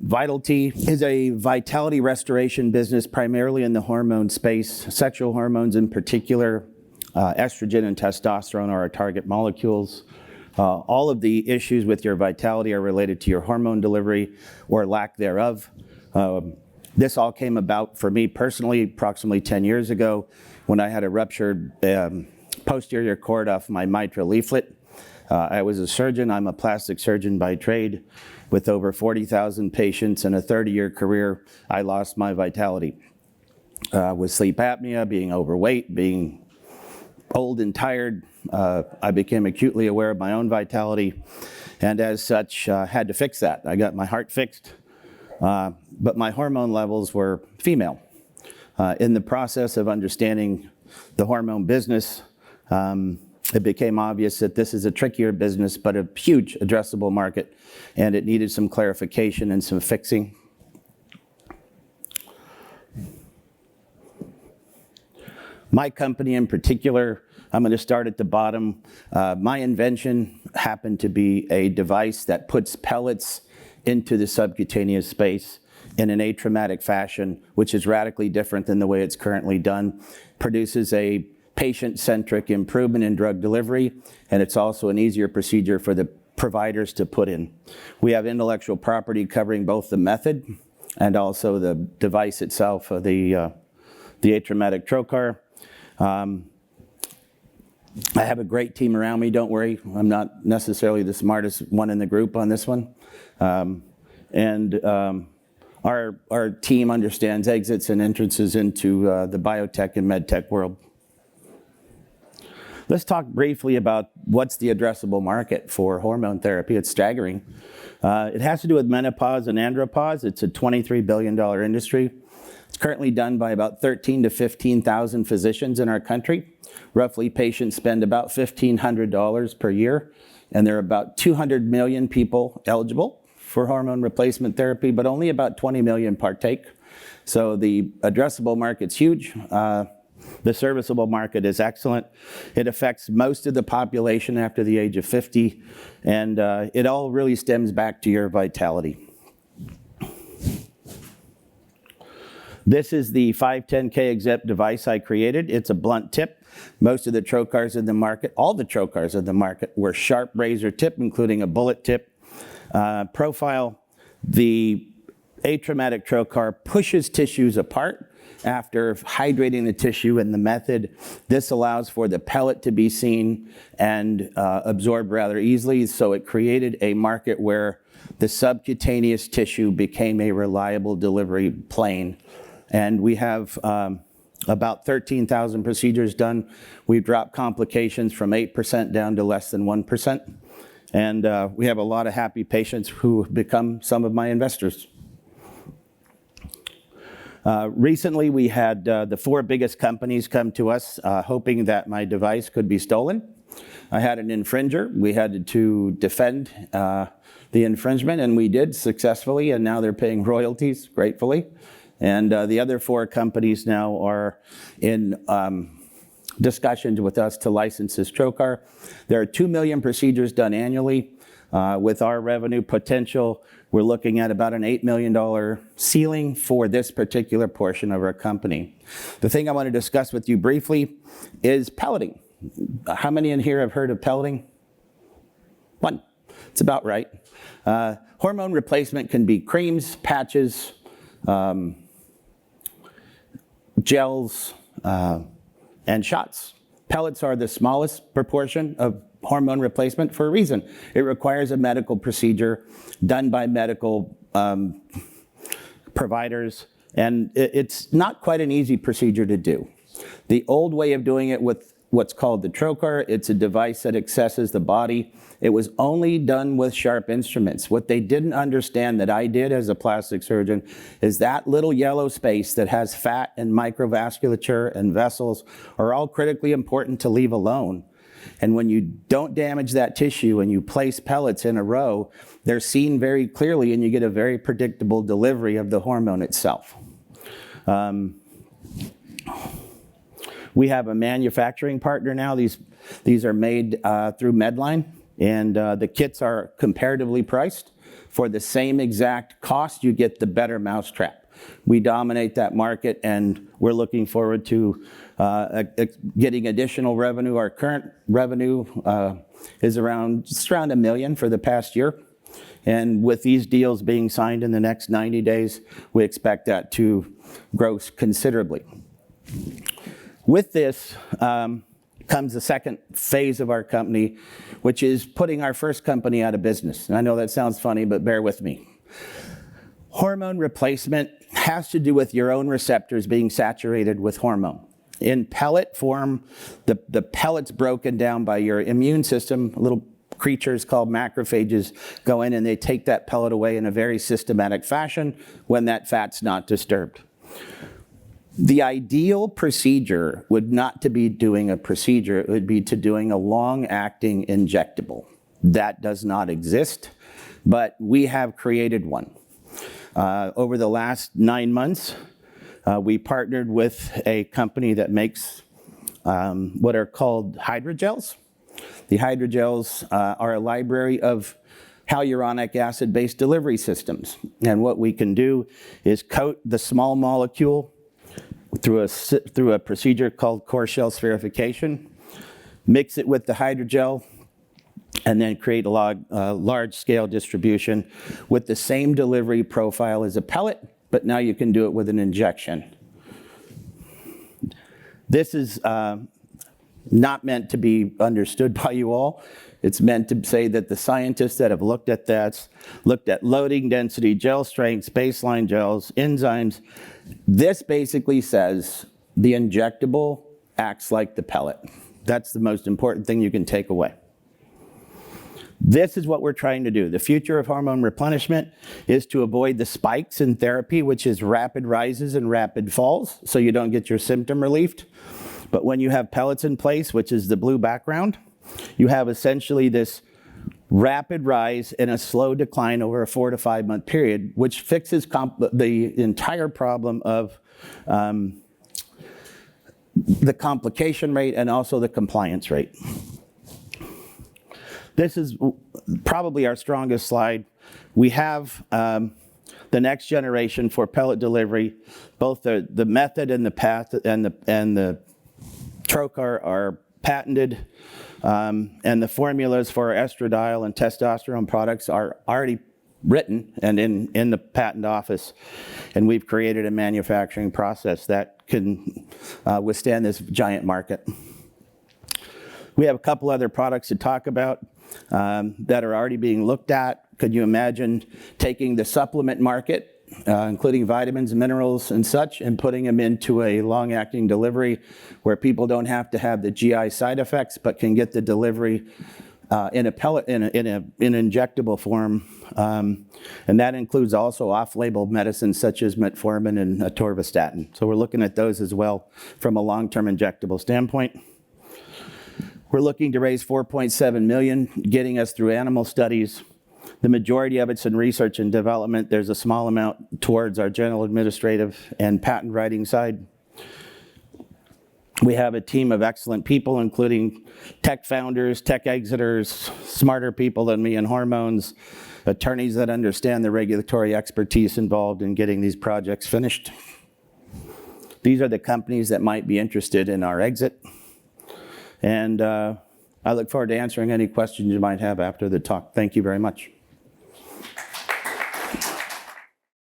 VitalTE is a vitality restoration business primarily in the hormone space, sexual hormones in particular. Estrogen and testosterone are our target molecules. All of the issues with your vitality are related to your hormone delivery or lack thereof. This all came about for me personally approximately 10 years ago when I had a ruptured posterior cord off my mitral leaflet. I was a surgeon. I'm a plastic surgeon by trade. With over 40,000 patients and a 30-year career, I lost my vitality. With sleep apnea, being overweight, being old and tired, I became acutely aware of my own vitality, and as such, had to fix that. I got my heart fixed, but my hormone levels were female. In the process of understanding the hormone business, it became obvious that this is a trickier business, but a huge addressable market, and it needed some clarification and some fixing. My company in particular, I'm going to start at the bottom. My invention happened to be a device that puts pellets into the subcutaneous space in an atraumatic fashion, which is radically different than the way it's currently done. Produces a patient-centric improvement in drug delivery, and it's also an easier procedure for the providers to put in. We have intellectual property covering both the method and also the device itself, the atraumatic trocar. I have a great team around me, don't worry. I'm not necessarily the smartest one in the group on this one. Our team understands exits and entrances into the biotech and medtech world. Let's talk briefly about what's the addressable market for hormone therapy. It's staggering. It has to do with menopause and andropause. It's a $23 billion industry. It's currently done by about 13,000 to 15,000 physicians in our country. Roughly, patients spend about $1,500 per year, and there are about 200 million people eligible for hormone replacement therapy, but only about 20 million partake. So the addressable market's huge. The serviceable market is excellent. It affects most of the population after the age of 50, and it all really stems back to your vitality. This is the 510K exempt device I created. It's a blunt tip. Most of the trocars in the market, all the trocars in the market, were sharp razor tip, including a bullet tip profile. The atraumatic trocar pushes tissues apart after hydrating the tissue in the method. This allows for the pellet to be seen and absorbed rather easily, so it created a market where the subcutaneous tissue became a reliable delivery plane. And we have about 13,000 procedures done. We've dropped complications from 8% down to less than 1%. And we have a lot of happy patients who have become some of my investors. Recently, we had the 4 biggest companies come to us hoping that my device could be stolen. I had an infringer. We had to defend the infringement, and we did successfully, and now they're paying royalties, gratefully. And the other 4 companies now are in discussions with us to license this trocar. There are 2 million procedures done annually. With our revenue potential, we're looking at about an $8 million ceiling for this particular portion of our company. The thing I want to discuss with you briefly is pelleting. How many in here have heard of pelleting? 1. It's about right. Hormone replacement can be creams, patches, gels, and shots. Pellets are the smallest proportion of hormone replacement for a reason. It requires a medical procedure done by medical providers, and it's not quite an easy procedure to do. The old way of doing it with what's called the trocar, it's a device that accesses the body. It was only done with sharp instruments. What they didn't understand that I did as a plastic surgeon is that little yellow space that has fat and microvasculature and vessels are all critically important to leave alone. And when you don't damage that tissue and you place pellets in a row, they're seen very clearly and you get a very predictable delivery of the hormone itself. We have a manufacturing partner now. These are made through Medline, and the kits are comparatively priced. For the same exact cost, you get the better mousetrap. We dominate that market, and we're looking forward to getting additional revenue. Our current revenue is just around $1 million for the past year. And with these deals being signed in the next 90 days, we expect that to grow considerably. With this comes the second phase of our company, which is putting our first company out of business. And I know that sounds funny, but bear with me. Hormone replacement has to do with your own receptors being saturated with hormone. In pellet form, the pellet's broken down by your immune system. Little creatures called macrophages go in and they take that pellet away in a very systematic fashion when that fat's not disturbed. The ideal procedure would not to be doing a procedure, it would be to doing a long-acting injectable. That does not exist, but we have created one. Over the last 9 months, we partnered with a company that makes what are called hydrogels. The hydrogels are a library of hyaluronic acid-based delivery systems. And what we can do is coat the small molecule through a procedure called core shell spherification, mix it with the hydrogel, and then create a large-scale distribution with the same delivery profile as a pellet, but now you can do it with an injection. This is not meant to be understood by you all. It's meant to say that the scientists that have looked at that, looked at loading density, gel strengths, baseline gels, enzymes. This basically says the injectable acts like the pellet. That's the most important thing you can take away. This is what we're trying to do. The future of hormone replenishment is to avoid the spikes in therapy, which is rapid rises and rapid falls, so you don't get your symptom relieved. But when you have pellets in place, which is the blue background, you have essentially this rapid rise and a slow decline over a 4 to 5 month period, which fixes the entire problem of the complication rate and also the compliance rate. This is probably our strongest slide. We have the next generation for pellet delivery. Both the method and the path and the trocar are patented, and the formulas for estradiol and testosterone products are already written and in the patent office, and we've created a manufacturing process that can withstand this giant market. We have a couple other products to talk about that are already being looked at. Could you imagine taking the supplement market, including vitamins, minerals, and such, and putting them into a long-acting delivery where people don't have to have the GI side effects, but can get the delivery in a pellet, in an injectable form, and that includes also off-label medicines such as metformin and atorvastatin. So we're looking at those as well from a long-term injectable standpoint. We're looking to raise $4.7 million, getting us through animal studies. The majority of it's in research and development. There's a small amount towards our general administrative and patent writing side. We have a team of excellent people, including tech founders, tech exiters, smarter people than me in hormones, attorneys that understand the regulatory expertise involved in getting these projects finished. These are the companies that might be interested in our exit. And I look forward to answering any questions you might have after the talk. Thank you very much.